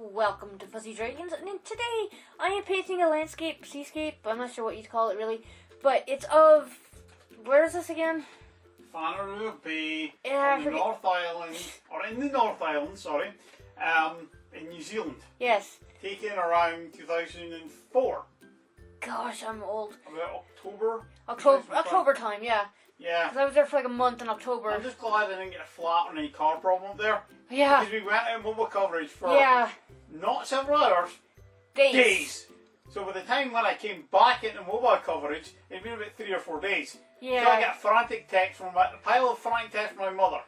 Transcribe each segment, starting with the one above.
Welcome to Fuzzy Dragons, and today I am painting a landscape, seascape, I'm not sure what you'd call it really, but it's of, where is this again? Fanaroo Bay, Yeah, on the North Island, or in the North Island, sorry, in New Zealand. Yes. Taken around 2004. Gosh, I'm old. About October? October time, yeah. Yeah. Because I was there for like a month in October. I'm just glad I didn't get a flat or any car problem up there. Yeah. Because we went in mobile coverage for not several hours, days. So by the time when I came back into mobile coverage, it'd been about 3 or 4 days. Yeah. So I got a frantic text from a pile of frantic texts from my mother.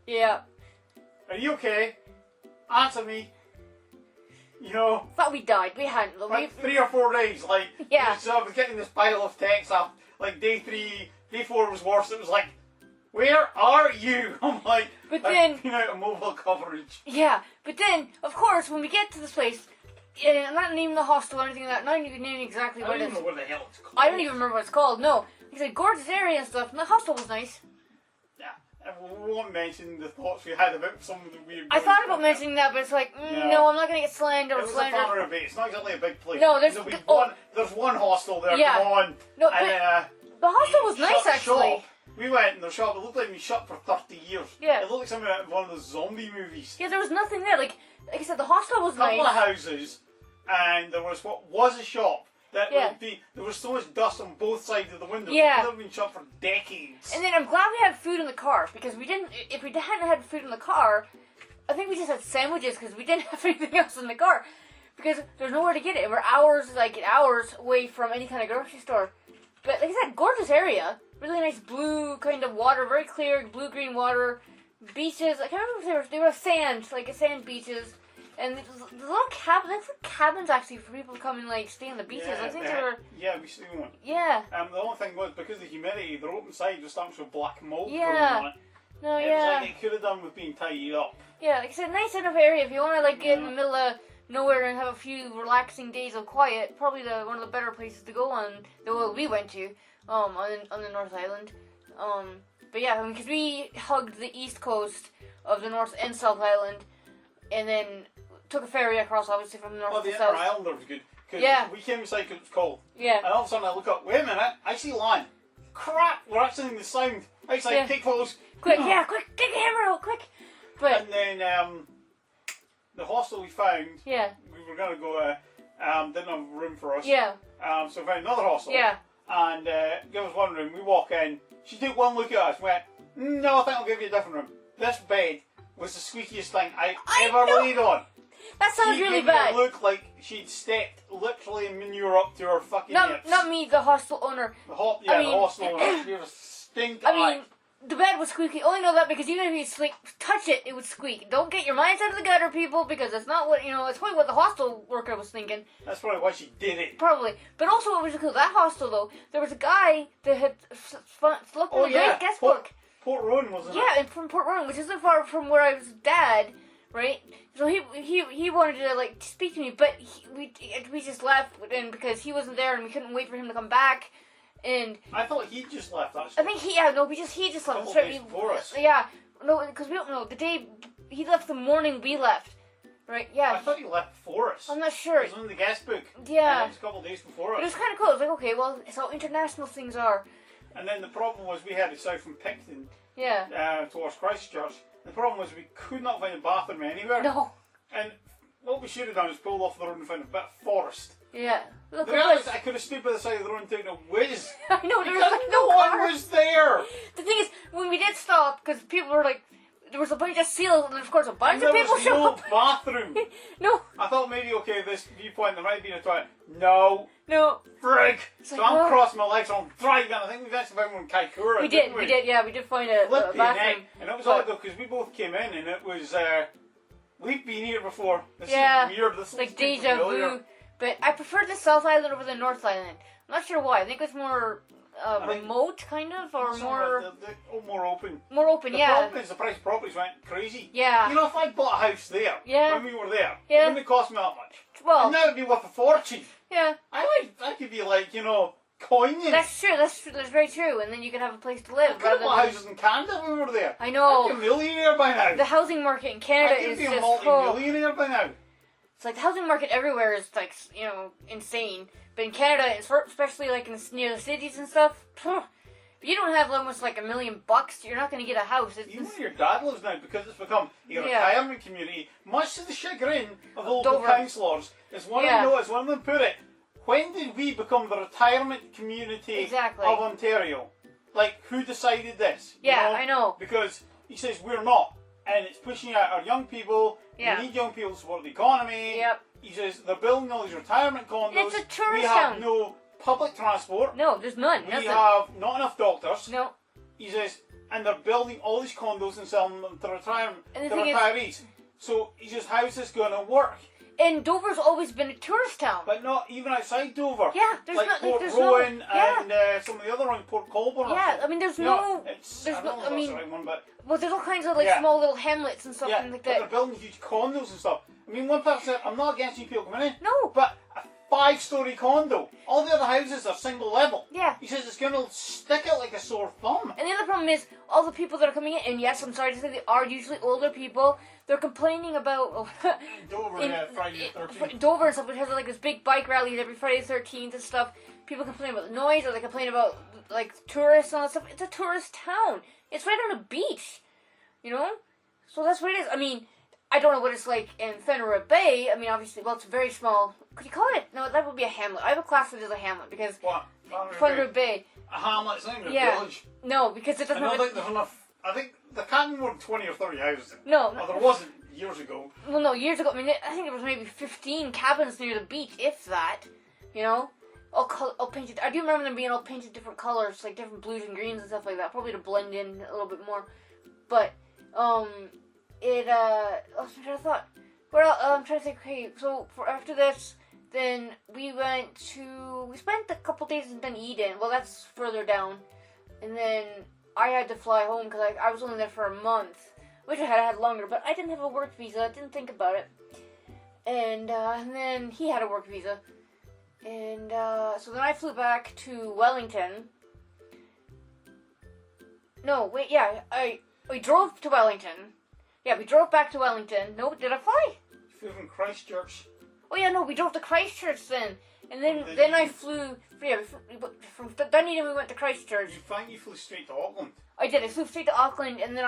Yeah. Are you okay? Answer me. You know. Thought we died. We hadn't. Like 3 or 4 days, like. Yeah. So I was getting this pile of texts up. Like day 3, day 4 was worse. It was like, where are you? I'm like, but then, been out of mobile coverage. Yeah, but then, of course, when we get to this place, I'm not naming the hostel or anything like that, not even naming exactly what it is. I don't even know what the hell it's called. I don't even remember what it's called, no. It's a gorgeous area and stuff, and the hostel was nice. Yeah, and we won't mention the thoughts we had about some of the weird... I thought about mentioning that, but it's like, no, I'm not going to get slandered or slandered. It was a Fanaroo Bay. It's not exactly a big place. No, there's one hostel there, yeah. come on. No, and, the hostel was nice, actually. Shop. We went in their shop, it looked like we shut for 30 years. Yeah. It looked like something out of one of those zombie movies. Yeah, there was nothing there. Like I said, the hostel was nice. A couple of houses, and there was what was a shop. That would be, there was so much dust on both sides of the windows. Yeah. It would have been shut for decades. And then I'm glad we had food in the car, because we didn't, if we hadn't had food in the car, I think we just had sandwiches, because we didn't have anything else in the car. Because there's nowhere to get it. We're hours away from any kind of grocery store. But like I said, gorgeous area. Really nice blue kind of water, very clear blue-green water. Beaches, I can't remember if they were sand, like sand beaches. And the little cabins actually for people to come and like stay on the beaches. Yeah, I think they were. Yeah, we seen one. Yeah. The only thing was because of the humidity, the open side was starting to show black mold Yeah. growing on it. No, It yeah. was like it could have done with being tidied up. Yeah, like I said, nice enough area if you want to like get in the middle of nowhere and have a few relaxing days of quiet. Probably one of the better places to go on the one we went to. On the North Island, but yeah, because we hugged the east coast of the North and South Island, and then took a ferry across, obviously from the north to the south. Inner Islander was good. Yeah. We came inside because it was cold. Yeah. And all of a sudden I look up, wait a minute, I see land. Crap, we're actually in the sound. Outside, take photos. Quick, quick, take a camera roll, quick. But and then the hostel we found. Yeah. We were gonna go. Didn't have room for us. Yeah. So we found another hostel. Yeah. And give us one room. We walk in. She took one look at us and went, no, I think I'll give you a different room. This bed was the squeakiest thing I ever laid on. That sounds really She bad. made it look like she'd stepped literally manure up to her fucking hips. Not me, the hostel owner. The hostel owner. She was stink. I mean, the bed was squeaky. Only know that because even if you touch it, it would squeak. Don't get your minds out of the gutter, people, because that's not what, it's probably what the hostel worker was thinking. That's probably why she did it. Probably. But also what was cool, that hostel, though, there was a guy that had looked in the great guest book. Port Rowan, wasn't it? Yeah, and from Port Rowan, which isn't far from where I was dad, right? So he wanted to, like, speak to me, but we just left, and because he wasn't there, and we couldn't wait for him to come back. And I thought he just left. Actually, I think he just left. Couple days before us. Yeah, no, because we don't know the day he left. The morning we left, right? Yeah. I thought he left before us. I'm not sure. It was in the guest book. Yeah. And it was a couple days before us. It was kind of cool. It was like, okay, well, it's how international things are. And then the problem was we had it south from Picton. Yeah. Towards Christchurch. The problem was we could not find a bathroom anywhere. No. And what we should have done is pulled off the road and found a bit of forest. Yeah. Look, I could have stood by the side of the road and taken a whiz. I know, there was because like no car. one was there. The thing is, when we did stop, because people were like, there was a bunch of seals, and of course a bunch of people showed up. There was no bathroom. No. I thought maybe, okay, this viewpoint, there might be a toilet. No. No. Frig. So like, I'm crossing my legs, I'm driving. I think we've actually found one in Kaikoura. We did, yeah, we did find a bathroom. And it was odd though, because we both came in and it was, we've been here before. This is weird. This like deja vu. But I prefer the South Island over the North Island. I'm not sure why. I think it's more remote, kind of, or more... more open. More open, the yeah. The problem is the price of properties went crazy. Yeah. You know, if I bought a house there, when we were there, it wouldn't have cost me that much. Well... And now it'd be worth a fortune. Yeah. I could be like, coining. That's true, that's very true. And then you could have a place to live. I could have bought houses in Canada when we were there. I know. I'd be a millionaire by now. The housing market in Canada is I could be just a multi-millionaire by now. It's like the housing market everywhere is like, you know, insane. But in Canada, especially like near the cities and stuff, if you don't have almost like $1 million, you're not going to get a house. Even where your dad lives now, because it's become a retirement community, much to the chagrin of the local councillors, as one of them put it, when did we become the retirement community of Ontario? Like, who decided this? Yeah, I know. Because he says we're not. And it's pushing out our young people. Yeah. We need young people to support the economy. Yep. He says they're building all these retirement condos. It's a tourist We have town. no public transport. No, there's none. We have not enough doctors. No. He says, and they're building all these condos and selling them to retirees. So he says, how is this going to work? And Dover's always been a tourist town. But not even outside Dover. Yeah, there's like not, Port there's Rowan no, and some of the other ones, Port Colborne. Yeah, I mean, there's no. I mean, the right one, but well, there's all kinds of like small little hamlets and stuff like but that. they're building huge condos and stuff. I mean, one person said, I'm not against you people coming in. No. But a 5-story condo. All the other houses are single level. Yeah. He says it's going to stick it like a sore thumb. And the other problem is all the people that are coming in, and yes, I'm sorry to say they are usually older people. They're complaining about Dover, Friday the 13th. Dover and stuff, which has like this big bike rallies every Friday the 13th and stuff. People complain about the noise, or they complain about like tourists and all that stuff. It's a tourist town. It's right on a beach, you know. So that's what it is. I mean, I don't know what it's like in Fenner Bay. I mean, obviously, well, it's very small. Could you call it? No, that would be a hamlet. I would class it as a hamlet because what? Fenner Bay. A hamlet, it's not even a village. No, because it doesn't. I don't think there's enough. I think there can't be more than 20 or 30 houses. No. Well, there wasn't years ago. Well, no, years ago. I mean, I think there was maybe 15 cabins near the beach, if that. You know, all painted. I do remember them being all painted different colors, like different blues and greens and stuff like that, probably to blend in a little bit more. But I'm trying to thought. Well, I'm trying to think. Okay, so for after this, then we spent a couple days in Dunedin. Well, that's further down, and then I had to fly home because I was only there for a month. Wish I had longer, but I didn't have a work visa. I didn't think about it. And then he had a work visa. And so then I flew back to Wellington. No, wait, yeah, we drove to Wellington. Yeah, we drove back to Wellington. No, did I fly? You flew from Christchurch. Oh yeah, no, we drove to Christchurch then. And then I flew, from Dunedin we went to Christchurch. You find you flew straight to Auckland? I did, I flew straight to Auckland, and then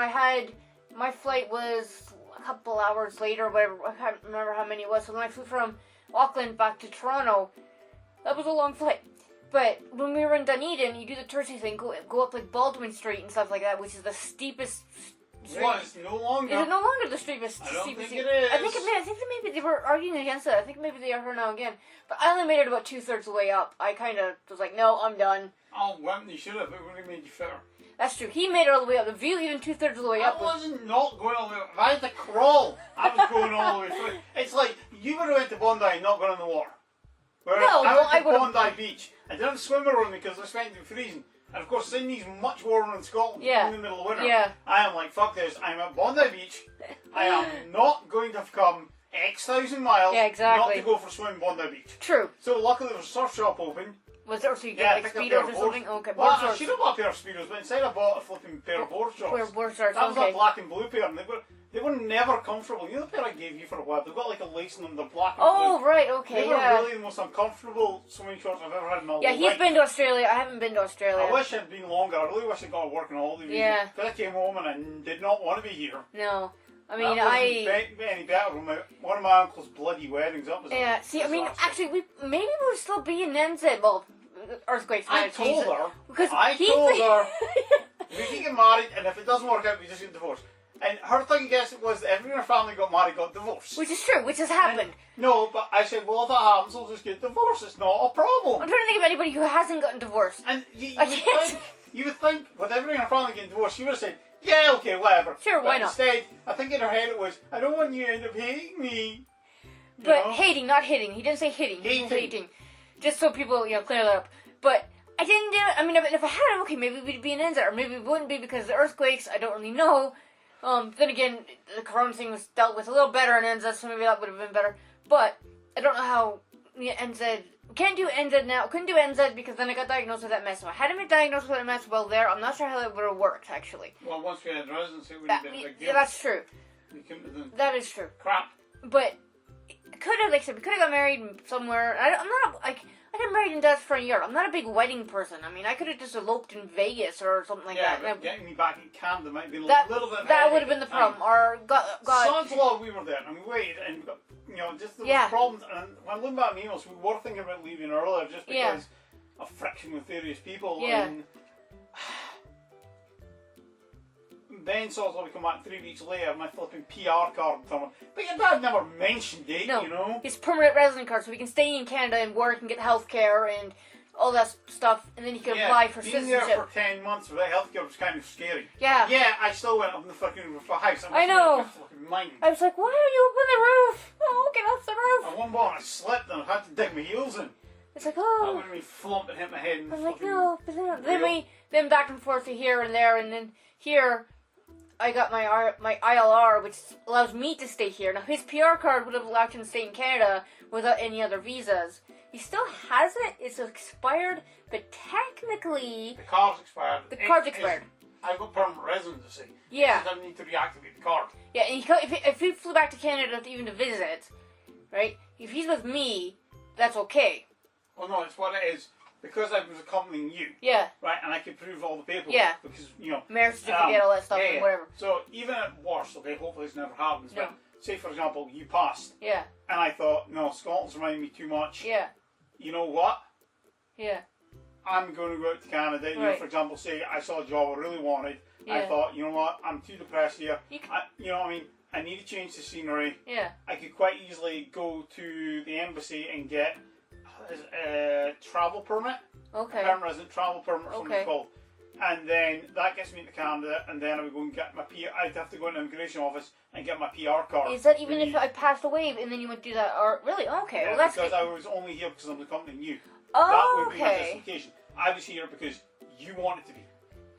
my flight was a couple hours later, whatever, I can't remember how many it was. So then I flew from Auckland back to Toronto. That was a long flight. But when we were in Dunedin, you do the touristy thing, go up like Baldwin Street and stuff like that, which is the steepest street. Well, it's no longer. Is it no longer the steepest? I don't think street? it is. I think maybe they were arguing against it. I think maybe they are now again. But I only made it about 2/3 of the way up. I kind of was like, no, I'm done. Oh, well, you should have. It would have made you fitter. That's true. He made it all the way up. The view even 2/3 of the way up. I wasn't not going all the way up. If I had to crawl, I was going all the way through. It's like you would have went to Bondi and not gone in the water. Whereas No, I went to would've- Bondi Beach. I didn't swim around because I was spending freezing. And of course, Sydney's much warmer than Scotland Yeah. in the middle of winter. Yeah. I am like, fuck this. I'm at Bondi Beach. I am not going to come X thousand miles Yeah, exactly. not to go for a swim in Bondi Beach. True. So luckily there was a surf shop open. Was there so you Yeah, get like I picked up a speedos pair or of something? boards. Okay, Well, board I shorts. should have bought a pair of speedos, but instead I bought a flipping pair of board shorts. Board shorts. That was Okay. a black and blue pair, and they were never comfortable. You know the pair I gave you for a while? They've got like a lace in them, they're black and Oh blue. right. Okay. They were Yeah. really the most uncomfortable swimming shorts I've ever had in my Yeah, life. he's been to Australia. I haven't been to Australia. I wish I'd been longer. I really wish I got a working holiday. Yeah. But I came home and I did not want to be here. No. I mean, that wasn't any better than one of my uncle's bloody weddings. That was Yeah. a See, I mean, disaster. actually, we would still be in NZ. Well, earthquakes. I told her. Because I told her we can get married, and if it doesn't work out, we just get divorced. And her thing, guess it was that everyone in her family got married, got divorced. Which is true. Which has happened. No, but I said, well, if that happens, I'll just get divorced. It's not a problem. I'm trying to think of anybody who hasn't gotten divorced. And you I would can't. think, with everyone in her family getting divorced, she would have said, yeah, okay, whatever. Sure, but why not? Instead, I think in her head it was, I don't want you to end up hating me. You But know? hating, not hitting. He didn't say hitting. He said Hating. hating. Just so people, clear that up. But I didn't do it. I mean, if I had it, okay, maybe we'd be in NZ, or maybe we wouldn't be because of the earthquakes. I don't really know. Then again, the corona thing was dealt with a little better in NZ, so maybe that would have been better. But I don't know how NZ. Can't do NZ now. Couldn't do NZ because then I got diagnosed with that mess. If I hadn't been diagnosed with that mess while there, I'm not sure how that would have worked, actually. Well, once we had residency, it wouldn't have been a big deal. Yeah, that's true. We couldn't have done That is true. crap. But could have, like I said, we could have got married somewhere. I'm not like I got married in Dutch for a year. I'm not a big wedding person. I mean, I could have just eloped in Vegas or something like that. Yeah, but getting me back in Canada might be a little bit. That would have been the problem. Or Sans law, we were there, and we waited, and we got, just there was problems. And when I look back at my emails, we were thinking about leaving earlier just because of friction with various people. Yeah. And Ben saw us come back 3 weeks later, my flipping PR card and someone. But your dad never mentioned it, No, his permanent resident card, so he can stay in Canada and work and get health care and all that stuff, and then he can apply for citizenship. Being there for 10 months without healthcare was kind of scary. Yeah. Yeah, I still went up in the fucking roof of a house. I know. Mind. I was like, why are you up on the roof? Oh, get off the roof. At one point I slipped and I had to dig my heels in. It's like, oh. I would have been flump and hit my head. I was like, no. But then back and forth to here and there, and then here I got my ILR, which allows me to stay here. Now, his PR card would have allowed him to stay in Canada without any other visas. He still has it. It's expired, but technically... The card's expired. The card's expired. I've got permanent residency. Yeah. So I need to reactivate the card. Yeah, and if he flew back to Canada even to visit, right, if he's with me, that's okay. Well, no, it's what it is. Because I was accompanying you. Yeah. Right, and I could prove all the paperwork. Yeah. Because, marriage certificate, all that stuff, and whatever. So, even at worst, okay, hopefully this never happens, No. but say, for example, you passed. Yeah. And I thought, no, Scotland's reminding me too much. Yeah. You know what? Yeah. I'm going to go out to Canada. You know, for example, say I saw a job I really wanted. Yeah. I thought, you know what? I'm too depressed here. I need to change the scenery. Yeah. I could quite easily go to the embassy and get a travel permit. Okay. A permanent resident travel permit, or something it's called. And then that gets me into Canada, and then I would go and get my PR. I'd have to go into the immigration office and get my PR card. Is that even if I passed away and then you would do that? Or really? Okay. Yeah, well, that's because I was only here because I'm accompanying you. Oh, that would be my okay. justification. I was here because you wanted to be.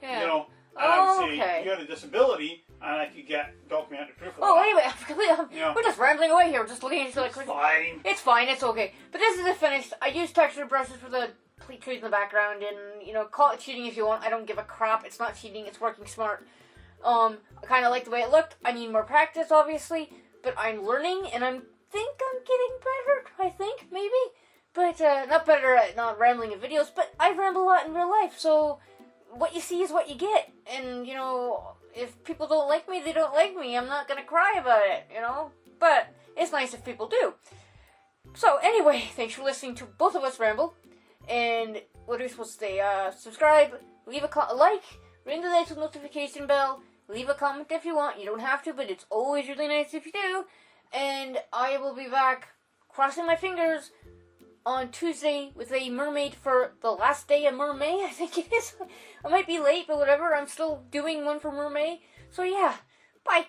Yeah. And I would say you had a disability, and I could get documented proof of that. Anyway, we're just rambling away here. We're just looking at each other. Fine. It's fine. It's okay. But this is it finished. I used texture brushes for the complete trees in the background, and call it cheating if you want. I don't give a crap. It's not cheating. It's working smart. I kind of like the way it looked. I need more practice, obviously, but I'm learning, and I think I'm getting better. I think maybe, but not better at not rambling in videos. But I ramble a lot in real life, so what you see is what you get. And if people don't like me, they don't like me. I'm not gonna cry about it, But it's nice if people do. So anyway, thanks for listening to both of us ramble. And what are we supposed to say? Subscribe, leave a like, ring the little notification bell, leave a comment if you want. You don't have to, but it's always really nice if you do. And I will be back, crossing my fingers, on Tuesday with a mermaid for the last day of Mermay, I think it is. I might be late, but whatever. I'm still doing one for Mermay. So yeah, bye.